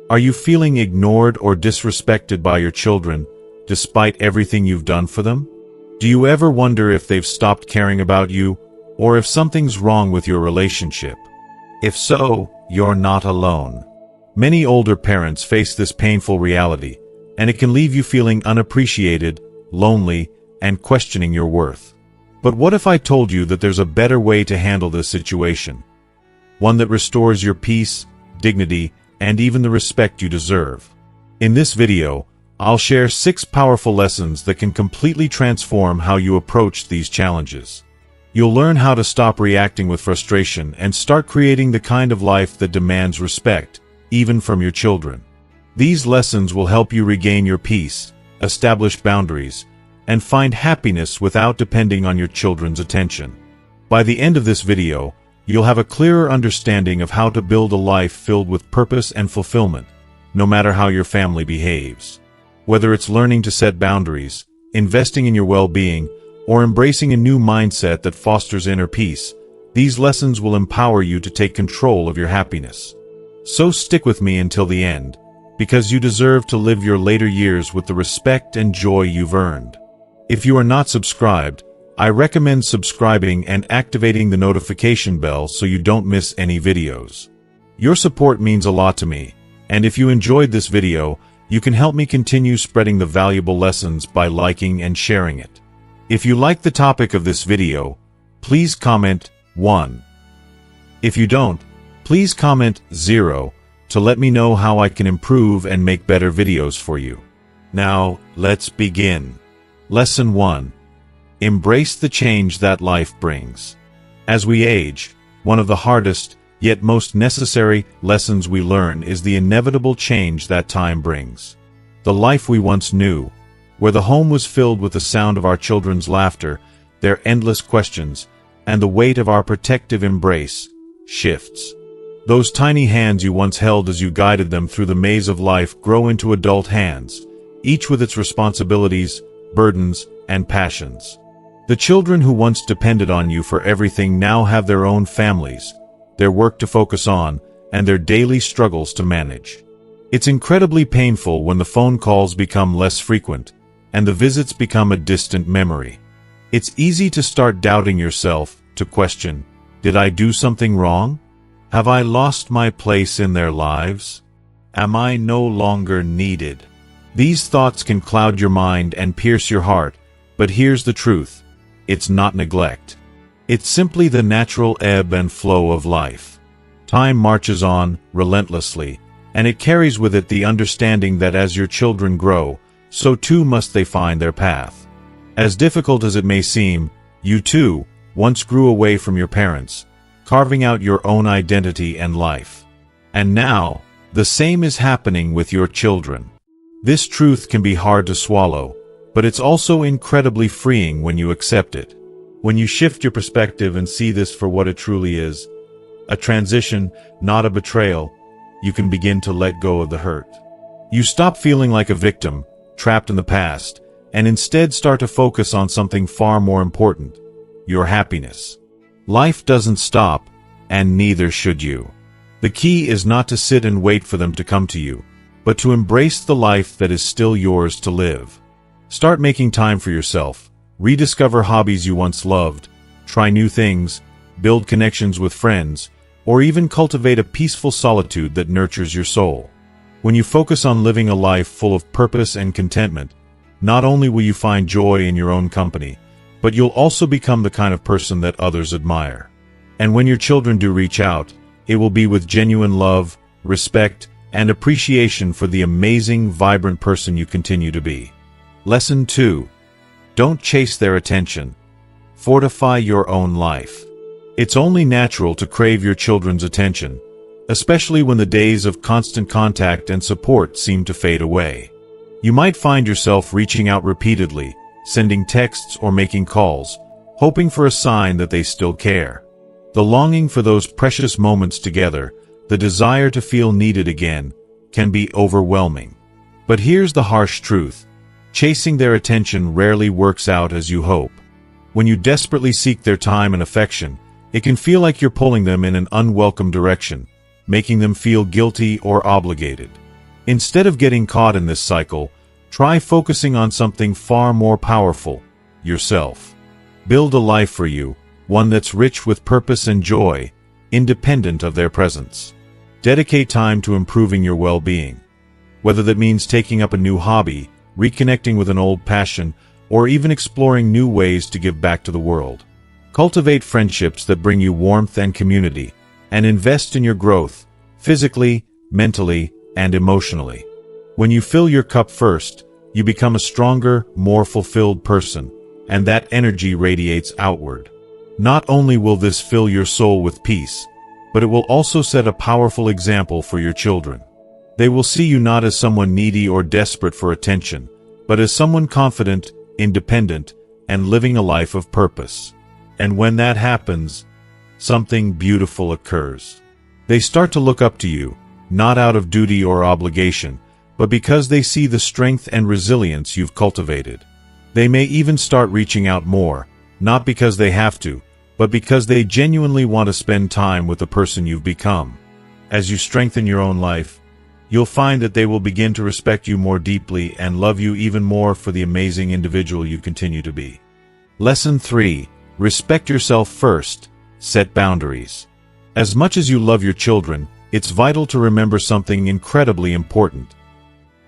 Are you feeling ignored or disrespected by your children, despite everything you've done for them? Do you ever wonder if they've stopped caring about you, or if something's wrong with your relationship? If so, you're not alone. Many older parents face this painful reality, and it can leave you feeling unappreciated, lonely, and questioning your worth. But what if I told you that there's a better way to handle this situation? One that restores your peace, dignity, and even the respect you deserve. In this video, I'll share 6 powerful lessons that can completely transform how you approach these challenges. You'll learn how to stop reacting with frustration and start creating the kind of life that demands respect, even from your children. These lessons will help you regain your peace, establish boundaries, and find happiness without depending on your children's attention. By the end of this video, you'll have a clearer understanding of how to build a life filled with purpose and fulfillment, no matter how your family behaves. Whether it's learning to set boundaries, investing in your well-being, or embracing a new mindset that fosters inner peace, these lessons will empower you to take control of your happiness. So stick with me until the end, because you deserve to live your later years with the respect and joy you've earned. If you are not subscribed, I recommend subscribing and activating the notification bell so you don't miss any videos. Your support means a lot to me, and if you enjoyed this video, you can help me continue spreading the valuable lessons by liking and sharing it. If you like the topic of this video, please comment 1. If you don't, please comment 0 to let me know how I can improve and make better videos for you. Now, let's begin. Lesson 1. Embrace the change that life brings. As we age, one of the hardest, yet most necessary, lessons we learn is the inevitable change that time brings. The life we once knew, where the home was filled with the sound of our children's laughter, their endless questions, and the weight of our protective embrace, shifts. Those tiny hands you once held as you guided them through the maze of life grow into adult hands, each with its responsibilities, burdens, and passions. The children who once depended on you for everything now have their own families, their work to focus on, and their daily struggles to manage. It's incredibly painful when the phone calls become less frequent, and the visits become a distant memory. It's easy to start doubting yourself, to question, did I do something wrong? Have I lost my place in their lives? Am I no longer needed? These thoughts can cloud your mind and pierce your heart, but here's the truth. It's not neglect. It's simply the natural ebb and flow of life. Time marches on, relentlessly, and it carries with it the understanding that as your children grow, so too must they find their path. As difficult as it may seem, you too once grew away from your parents, carving out your own identity and life. And now, the same is happening with your children. This truth can be hard to swallow, but it's also incredibly freeing when you accept it. When you shift your perspective and see this for what it truly is, a transition, not a betrayal, you can begin to let go of the hurt. You stop feeling like a victim, trapped in the past, and instead start to focus on something far more important, your happiness. Life doesn't stop, and neither should you. The key is not to sit and wait for them to come to you, but to embrace the life that is still yours to live. Start making time for yourself, rediscover hobbies you once loved, try new things, build connections with friends, or even cultivate a peaceful solitude that nurtures your soul. When you focus on living a life full of purpose and contentment, not only will you find joy in your own company, but you'll also become the kind of person that others admire. And when your children do reach out, it will be with genuine love, respect, and appreciation for the amazing, vibrant person you continue to be. Lesson 2. Don't chase their attention. Fortify your own life. It's only natural to crave your children's attention, especially when the days of constant contact and support seem to fade away. You might find yourself reaching out repeatedly, sending texts or making calls, hoping for a sign that they still care. The longing for those precious moments together, the desire to feel needed again, can be overwhelming. But here's the harsh truth. Chasing their attention rarely works out as you hope. When you desperately seek their time and affection, it can feel like you're pulling them in an unwelcome direction, making them feel guilty or obligated. Instead of getting caught in this cycle, try focusing on something far more powerful: yourself. Build a life for you, one that's rich with purpose and joy, independent of their presence. Dedicate time to improving your well-being. Whether that means taking up a new hobby, reconnecting with an old passion, or even exploring new ways to give back to the world. Cultivate friendships that bring you warmth and community, and invest in your growth, physically, mentally, and emotionally. When you fill your cup first, you become a stronger, more fulfilled person, and that energy radiates outward. Not only will this fill your soul with peace, but it will also set a powerful example for your children. They will see you not as someone needy or desperate for attention, but as someone confident, independent, and living a life of purpose. And when that happens, something beautiful occurs. They start to look up to you, not out of duty or obligation, but because they see the strength and resilience you've cultivated. They may even start reaching out more, not because they have to, but because they genuinely want to spend time with the person you've become. As you strengthen your own life, you'll find that they will begin to respect you more deeply and love you even more for the amazing individual you continue to be. Lesson 3. Respect yourself first. Set boundaries. As much as you love your children, it's vital to remember something incredibly important.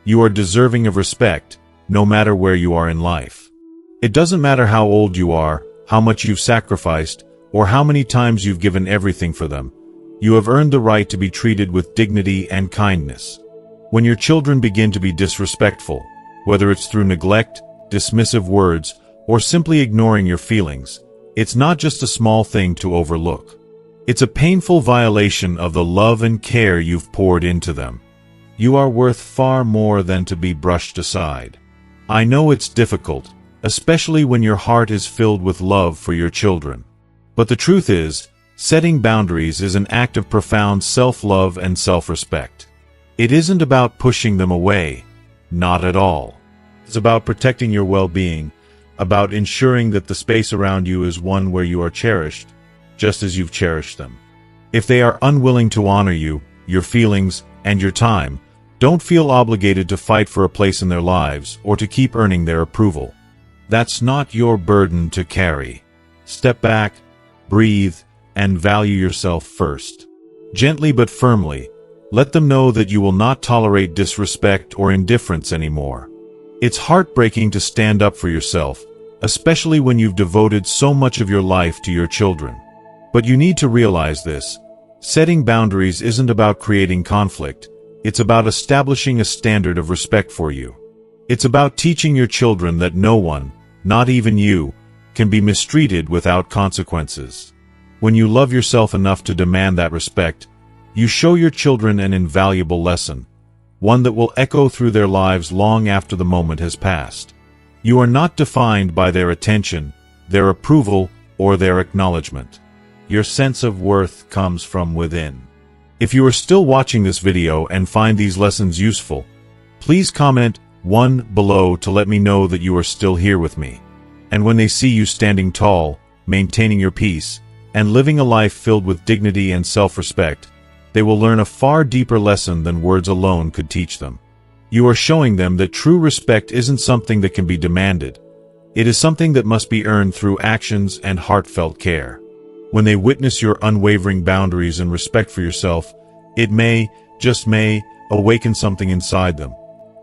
You are deserving of respect, no matter where you are in life. It doesn't matter how old you are, how much you've sacrificed, or how many times you've given everything for them. You have earned the right to be treated with dignity and kindness. When your children begin to be disrespectful, whether it's through neglect, dismissive words, or simply ignoring your feelings, it's not just a small thing to overlook. It's a painful violation of the love and care you've poured into them. You are worth far more than to be brushed aside. I know it's difficult, especially when your heart is filled with love for your children. But the truth is, setting boundaries is an act of profound self-love and self-respect. It isn't about pushing them away. Not at all. It's about protecting your well-being, about ensuring that the space around you is one where you are cherished, just as you've cherished them. If they are unwilling to honor you, your feelings, and your time, don't feel obligated to fight for a place in their lives or to keep earning their approval. That's not your burden to carry. Step back, breathe, and value yourself first. Gently but firmly, let them know that you will not tolerate disrespect or indifference anymore. It's heartbreaking to stand up for yourself, especially when you've devoted so much of your life to your children. But you need to realize this. Setting boundaries isn't about creating conflict. It's about establishing a standard of respect for you. It's about teaching your children that no one, not even you, can be mistreated without consequences. When you love yourself enough to demand that respect, you show your children an invaluable lesson, one that will echo through their lives long after the moment has passed. You are not defined by their attention, their approval, or their acknowledgement. Your sense of worth comes from within. If you are still watching this video and find these lessons useful, please comment 1 below to let me know that you are still here with me. And when they see you standing tall, maintaining your peace, and living a life filled with dignity and self-respect, they will learn a far deeper lesson than words alone could teach them. You are showing them that true respect isn't something that can be demanded. It is something that must be earned through actions and heartfelt care. When they witness your unwavering boundaries and respect for yourself, it may, just may, awaken something inside them.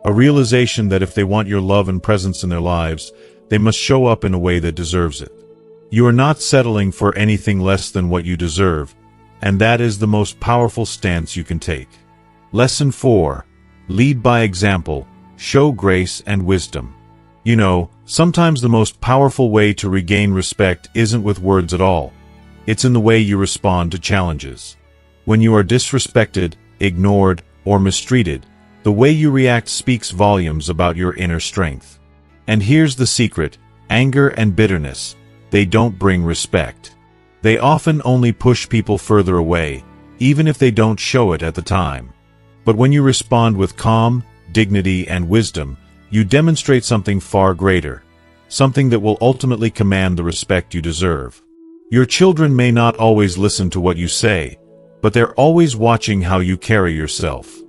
A realization that if they want your love and presence in their lives, they must show up in a way that deserves it. You are not settling for anything less than what you deserve, and that is the most powerful stance you can take. Lesson 4. Lead by example, show grace and wisdom. You know, sometimes the most powerful way to regain respect isn't with words at all. It's in the way you respond to challenges. When you are disrespected, ignored, or mistreated, the way you react speaks volumes about your inner strength. And here's the secret: anger and bitterness, they don't bring respect. They often only push people further away, even if they don't show it at the time. But when you respond with calm, dignity, and wisdom, you demonstrate something far greater, something that will ultimately command the respect you deserve. Your children may not always listen to what you say, but they're always watching how you carry yourself.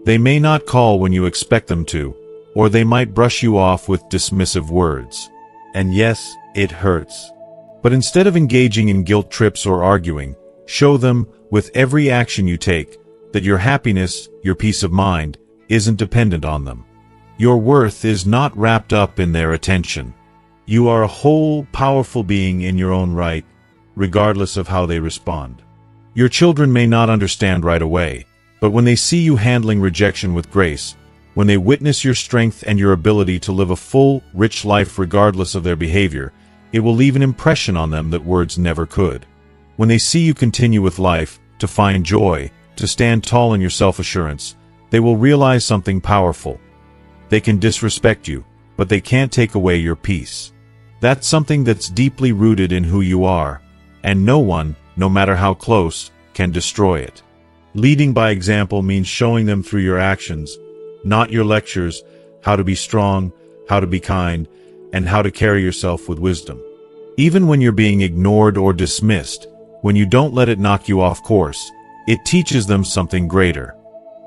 They may not call when you expect them to, or they might brush you off with dismissive words. And yes, it hurts. But instead of engaging in guilt trips or arguing, show them, with every action you take, that your happiness, your peace of mind, isn't dependent on them. Your worth is not wrapped up in their attention. You are a whole, powerful being in your own right, regardless of how they respond. Your children may not understand right away, but when they see you handling rejection with grace, when they witness your strength and your ability to live a full, rich life regardless of their behavior, it will leave an impression on them that words never could. When they see you continue with life, to find joy, to stand tall in your self-assurance, they will realize something powerful. They can disrespect you, but they can't take away your peace. That's something that's deeply rooted in who you are, and no one, no matter how close, can destroy it. Leading by example means showing them through your actions, not your lectures, how to be strong, how to be kind, and how to carry yourself with wisdom. Even when you're being ignored or dismissed, when you don't let it knock you off course, it teaches them something greater.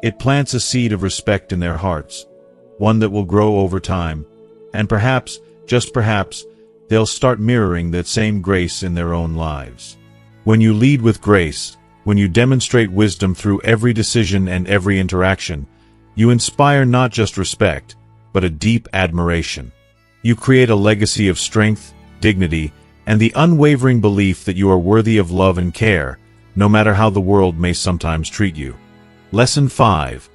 It plants a seed of respect in their hearts, one that will grow over time, and perhaps, just perhaps, they'll start mirroring that same grace in their own lives. When you lead with grace, when you demonstrate wisdom through every decision and every interaction, you inspire not just respect, but a deep admiration. You create a legacy of strength, dignity, and the unwavering belief that you are worthy of love and care, no matter how the world may sometimes treat you. Lesson 5.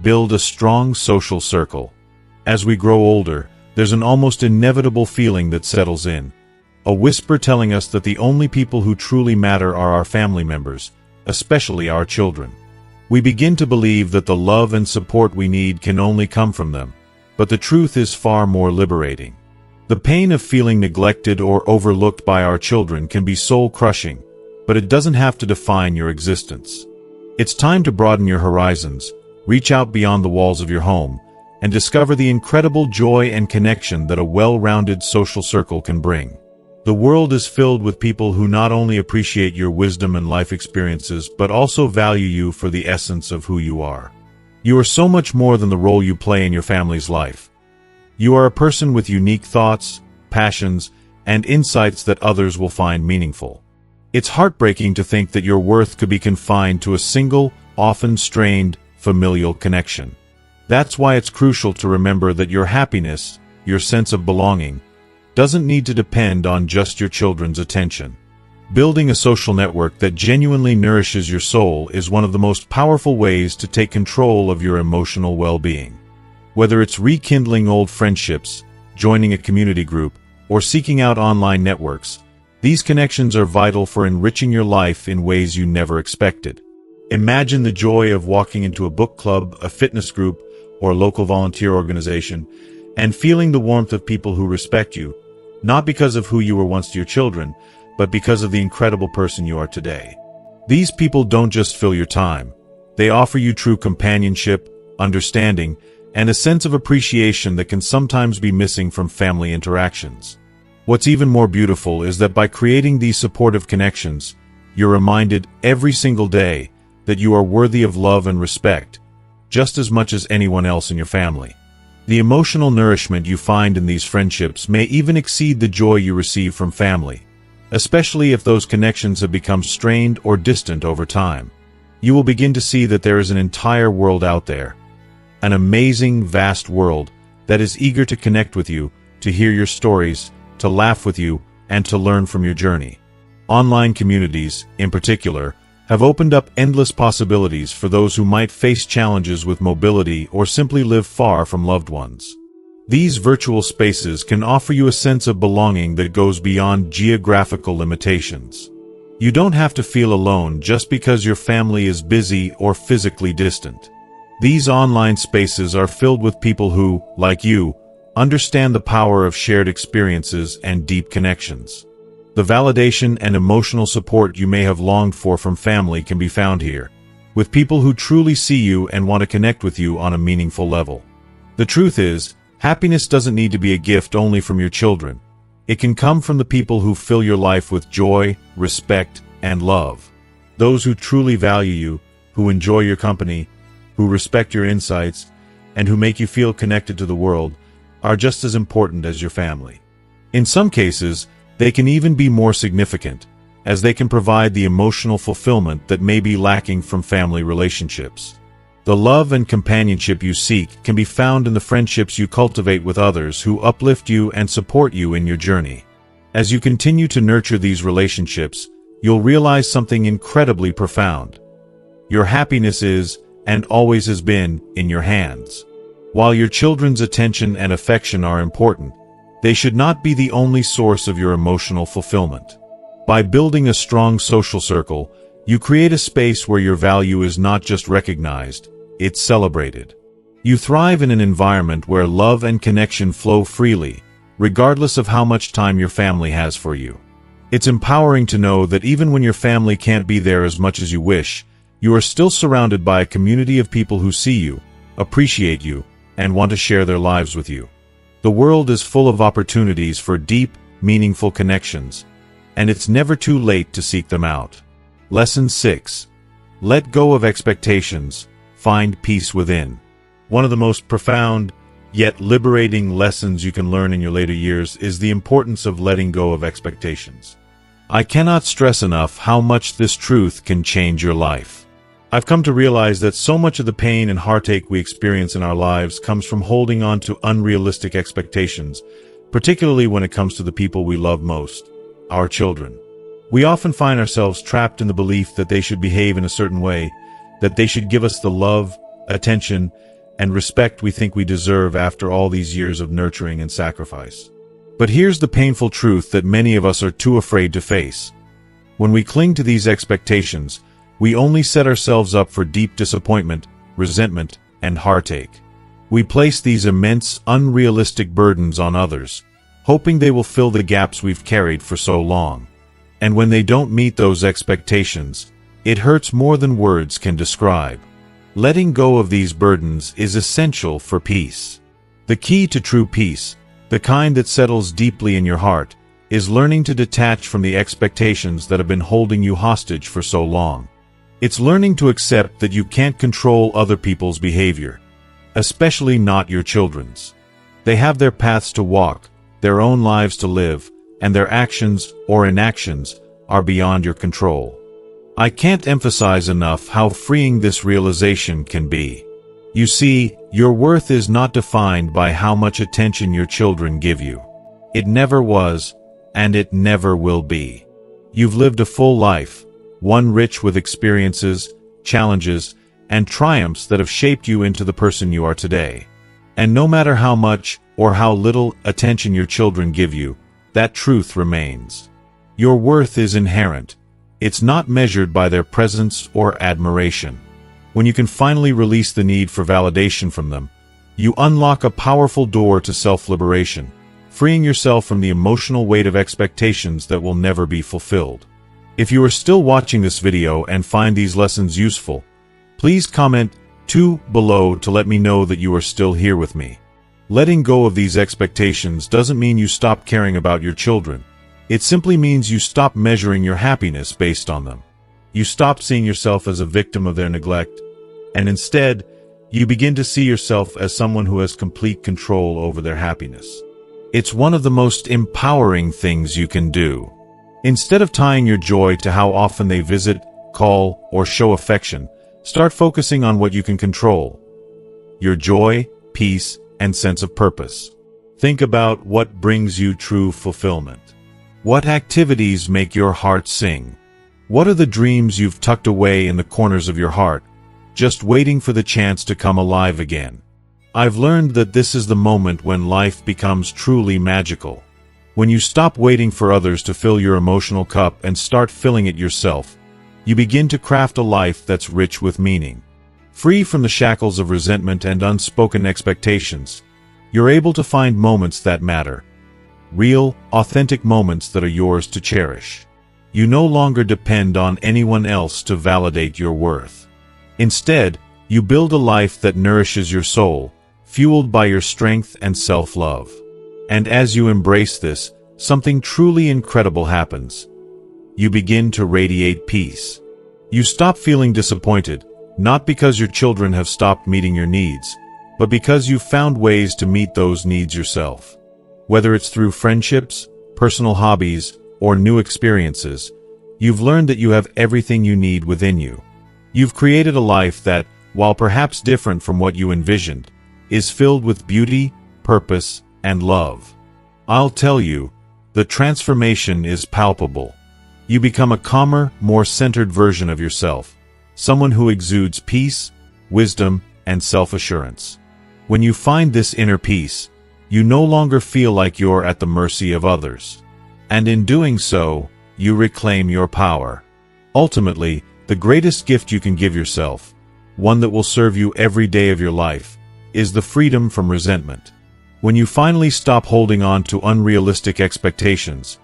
Build a strong social circle. As we grow older, there's an almost inevitable feeling that settles in. A whisper telling us that the only people who truly matter are our family members, especially our children. We begin to believe that the love and support we need can only come from them, but the truth is far more liberating. The pain of feeling neglected or overlooked by our children can be soul-crushing, but it doesn't have to define your existence. It's time to broaden your horizons, reach out beyond the walls of your home, and discover the incredible joy and connection that a well-rounded social circle can bring. The world is filled with people who not only appreciate your wisdom and life experiences, but also value you for the essence of who you are. You are so much more than the role you play in your family's life. You are a person with unique thoughts, passions, and insights that others will find meaningful. It's heartbreaking to think that your worth could be confined to a single, often strained, familial connection. That's why it's crucial to remember that your happiness, your sense of belonging, doesn't need to depend on just your children's attention. Building a social network that genuinely nourishes your soul is one of the most powerful ways to take control of your emotional well-being. Whether it's rekindling old friendships, joining a community group, or seeking out online networks, these connections are vital for enriching your life in ways you never expected. Imagine the joy of walking into a book club, a fitness group, or a local volunteer organization, and feeling the warmth of people who respect you, not because of who you were once to your children, but because of the incredible person you are today. These people don't just fill your time. They offer you true companionship, understanding, and a sense of appreciation that can sometimes be missing from family interactions. What's even more beautiful is that by creating these supportive connections, you're reminded every single day that you are worthy of love and respect, just as much as anyone else in your family. The emotional nourishment you find in these friendships may even exceed the joy you receive from family, especially if those connections have become strained or distant over time. You will begin to see that there is an entire world out there, an amazing, vast world that is eager to connect with you, to hear your stories, to laugh with you, and to learn from your journey. Online communities, in particular, have opened up endless possibilities for those who might face challenges with mobility or simply live far from loved ones. These virtual spaces can offer you a sense of belonging that goes beyond geographical limitations. You don't have to feel alone just because your family is busy or physically distant. These online spaces are filled with people who, like you, understand the power of shared experiences and deep connections. The validation and emotional support you may have longed for from family can be found here, with people who truly see you and want to connect with you on a meaningful level. The truth is, happiness doesn't need to be a gift only from your children. It can come from the people who fill your life with joy, respect, and love. Those who truly value you, who enjoy your company, who respect your insights, and who make you feel connected to the world are just as important as your family. In some cases, they can even be more significant, as they can provide the emotional fulfillment that may be lacking from family relationships. The love and companionship you seek can be found in the friendships you cultivate with others who uplift you and support you in your journey. As you continue to nurture these relationships, you'll realize something incredibly profound. Your happiness is, and always has been, in your hands. While your children's attention and affection are important, they should not be the only source of your emotional fulfillment. By building a strong social circle, you create a space where your value is not just recognized, it's celebrated. You thrive in an environment where love and connection flow freely, regardless of how much time your family has for you. It's empowering to know that even when your family can't be there as much as you wish, you are still surrounded by a community of people who see you, appreciate you, and want to share their lives with you. The world is full of opportunities for deep, meaningful connections, and it's never too late to seek them out. Lesson 6. Let go of expectations. Find peace within. One of the most profound, yet liberating lessons you can learn in your later years is the importance of letting go of expectations. I cannot stress enough how much this truth can change your life. I've come to realize that so much of the pain and heartache we experience in our lives comes from holding on to unrealistic expectations, particularly when it comes to the people we love most, our children. We often find ourselves trapped in the belief that they should behave in a certain way, that they should give us the love, attention, and respect we think we deserve after all these years of nurturing and sacrifice. But here's the painful truth that many of us are too afraid to face. When we cling to these expectations, we only set ourselves up for deep disappointment, resentment, and heartache. We place these immense, unrealistic burdens on others, hoping they will fill the gaps we've carried for so long. And when they don't meet those expectations, it hurts more than words can describe. Letting go of these burdens is essential for peace. The key to true peace, the kind that settles deeply in your heart, is learning to detach from the expectations that have been holding you hostage for so long. It's learning to accept that you can't control other people's behavior, especially not your children's. They have their paths to walk, their own lives to live, and their actions or inactions are beyond your control. I can't emphasize enough how freeing this realization can be. You see, your worth is not defined by how much attention your children give you. It never was, and it never will be. You've lived a full life, one rich with experiences, challenges, and triumphs that have shaped you into the person you are today. And no matter how much or how little attention your children give you, that truth remains. Your worth is inherent. It's not measured by their presence or admiration. When you can finally release the need for validation from them, you unlock a powerful door to self-liberation, freeing yourself from the emotional weight of expectations that will never be fulfilled. If you are still watching this video and find these lessons useful, please comment 2 below to let me know that you are still here with me. Letting go of these expectations doesn't mean you stop caring about your children. It simply means you stop measuring your happiness based on them. You stop seeing yourself as a victim of their neglect, and instead, you begin to see yourself as someone who has complete control over their happiness. It's one of the most empowering things you can do. Instead of tying your joy to how often they visit, call, or show affection, start focusing on what you can control: your joy, peace, and sense of purpose. Think about what brings you true fulfillment. What activities make your heart sing? What are the dreams you've tucked away in the corners of your heart, just waiting for the chance to come alive again? I've learned that this is the moment when life becomes truly magical. When you stop waiting for others to fill your emotional cup and start filling it yourself, you begin to craft a life that's rich with meaning. Free from the shackles of resentment and unspoken expectations, you're able to find moments that matter. Real, authentic moments that are yours to cherish. You no longer depend on anyone else to validate your worth. Instead, you build a life that nourishes your soul, fueled by your strength and self-love. And as you embrace this, something truly incredible happens. You begin to radiate peace. You stop feeling disappointed, Not because your children have stopped meeting your needs, but because you've found ways to meet those needs yourself. Whether it's through friendships, personal hobbies, or new experiences, you've learned that you have everything you need within you. You've created a life that, while perhaps different from what you envisioned, is filled with beauty, purpose, and love. I'll tell you, the transformation is palpable. You become a calmer, more centered version of yourself, someone who exudes peace, wisdom, and self-assurance. When you find this inner peace, you no longer feel like you're at the mercy of others. And in doing so, you reclaim your power. Ultimately, the greatest gift you can give yourself, one that will serve you every day of your life, is the freedom from resentment. When you finally stop holding on to unrealistic expectations,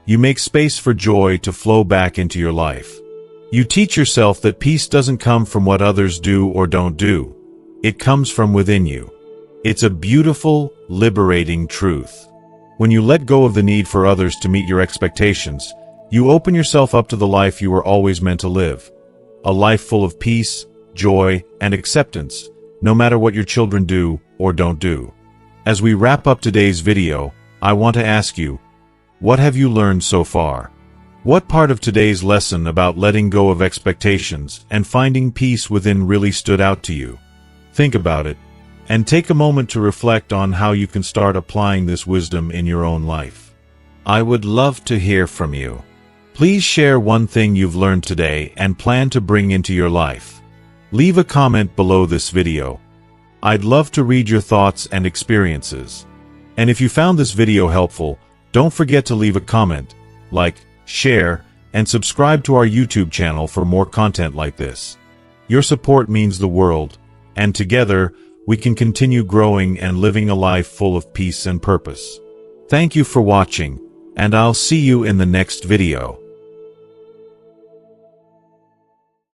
you make space for joy to flow back into your life. You teach yourself that peace doesn't come from what others do or don't do. It comes from within you. It's a beautiful, liberating truth. When you let go of the need for others to meet your expectations, you open yourself up to the life you were always meant to live. A life full of peace, joy, and acceptance, no matter what your children do or don't do. As we wrap up today's video, I want to ask you, what have you learned so far? What part of today's lesson about letting go of expectations and finding peace within really stood out to you? Think about it, and take a moment to reflect on how you can start applying this wisdom in your own life. I would love to hear from you. Please share one thing you've learned today and plan to bring into your life. Leave a comment below this video. I'd love to read your thoughts and experiences. And if you found this video helpful, don't forget to leave a comment, like, share, and subscribe to our YouTube channel for more content like this. Your support means the world, and together, we can continue growing and living a life full of peace and purpose. Thank you for watching, and I'll see you in the next video.